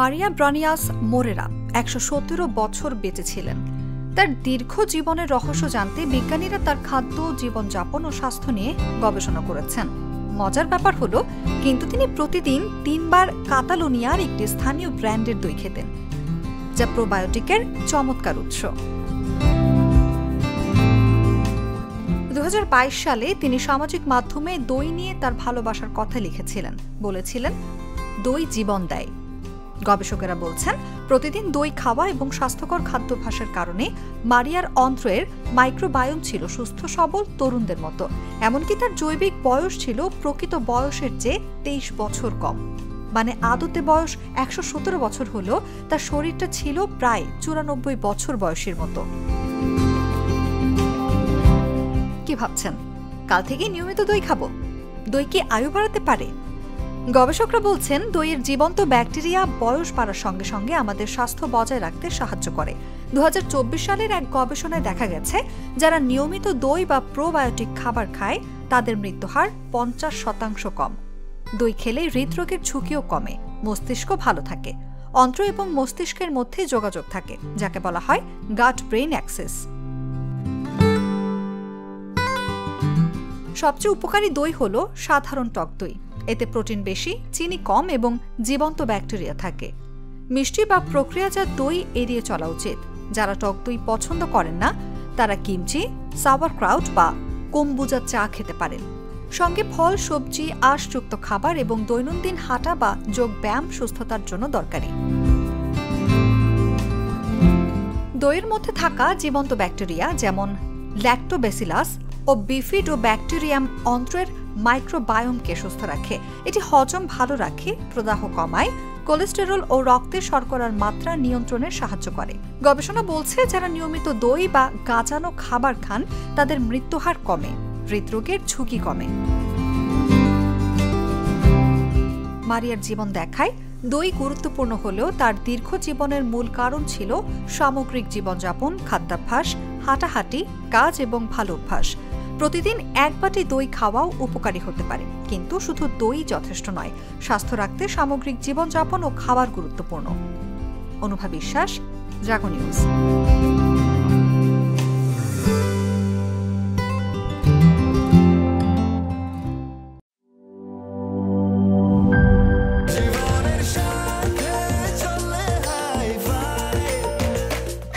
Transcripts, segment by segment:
মারিয়া ব্রানিয়াস মোরেরা ১১৭ বছর বেঁচে ছিলেন। তার দীর্ঘ জীবনের রহস্য জানতে বিজ্ঞানীরা তার খাদ্য, জীবনযাপন ও স্বাস্থ্য নিয়ে গবেষণা করেছেন। মজার ব্যাপার হলো, কিন্তু তিনি প্রতিদিন ৩ বার কাতালোনিয়ার একটি স্থানীয় ব্র্যান্ডের দই খেতেন, যা প্রোবায়োটিকের চমৎকার উৎস। ২০২২ সালে তিনি সামাজিক মাধ্যমে দই নিয়ে তার ভালোবাসার কথা লিখেছিলেন, বলেছিলেন, দই জীবন দেয়। গবেষকেরা বলছেন, প্রতিদিন দই খাওয়া এবং স্বাস্থ্যকর খাদ্যাভ্যাসের কারণে মারিয়ার অন্ত্রের মাইক্রোবায়োম ছিল সুস্থ সবল তরুণদের মতো। এমনকি তার জৈবিক বয়স ছিল প্রকৃত বয়সের চেয়ে ২৩ বছর কম। মানে আদতে বয়স ১১৭ বছর হলেও তার শরীরটা ছিল প্রায় ৯৪ বছর বয়সের মতো। কি ভাবছেন, কাল থেকে নিয়মিত দই খাবো? দই কি আয়ু বাড়াতে পারে? গবেষকরা বলছেন, দইয়ের জীবন্ত ব্যাকটেরিয়া বয়স বাড়ার সঙ্গে সঙ্গে আমাদের স্বাস্থ্য বজায় রাখতে সাহায্য করে। ২০২৪ সালের এক গবেষণায় দেখা গেছে, যারা নিয়মিত দই বা প্রোবায়োটিক খাবার খায় তাদের মৃত্যুহার ৫০% কম। দই খেলে হৃদরোগের ঝুঁকিও কমে, মস্তিষ্ক ভালো থাকে, অন্ত্র এবং মস্তিষ্কের মধ্যে যোগাযোগ থাকে, যাকে বলা হয় গাট ব্রেইন অ্যাক্সেস। সবচেয়ে উপকারী দই হল সাধারণ টক দই। এতে প্রোটিন বেশি, চিনি কম এবং জীবন্ত ব্যাকটেরিয়া থাকে। মিষ্টি বা প্রক্রিয়াজাত দই এড়িয়ে চলা উচিত। যারা টক দই পছন্দ করেন না, তারা কিমচি, সাওয়ারক্রাউট বা কম্বুজা চা খেতে পারেন। সঙ্গে ফল, সবজি, আঁশযুক্ত খাবার এবং দৈনন্দিন হাঁটা বা যোগ ব্যায়াম সুস্থতার জন্য দরকারি। দইয়ের মধ্যে থাকা জীবন্ত ব্যাকটেরিয়া যেমন ল্যাক্টোব্যাসিলাস ও বিফিডোব্যাকটেরিয়াম অন্ত্রের মাইক্রোবায়োমকে সুস্থ রাখে। এটি হজম ভালো রাখে, প্রদাহ কমায়, কোলেস্টেরল ও রক্তে শর্করার মাত্রা নিয়ন্ত্রণে সাহায্য করে। গবেষণা বলছে, যারা নিয়মিত দই বা গাঁজানো খাবার খান তাদের মৃত্যুহার কমে, হৃদরোগের ঝুঁকি কমে। মারিয়ার জীবন দেখায়, দই গুরুত্বপূর্ণ হলেও তার দীর্ঘ জীবনের মূল কারণ ছিল সামগ্রিক জীবনযাপন, খাদ্যাভ্যাস, হাঁটাহাঁটি, কাজ এবং ভালো অভ্যাস। প্রতিদিন ১ বাটি দই খাওয়াও উপকারী হতে পারে, কিন্তু শুধু দই যথেষ্ট নয়। স্বাস্থ্য রাখতে সামগ্রিক জীবনযাপন ও খাবার গুরুত্বপূর্ণ। অনুভা বিশ্বাস, জাগো নিউজ।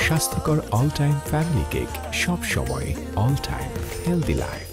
স্বাস্থ্যকর অল টাইম ফ্যামিলি কেক, সব সময় অল টাইম হেলদি লাইফ।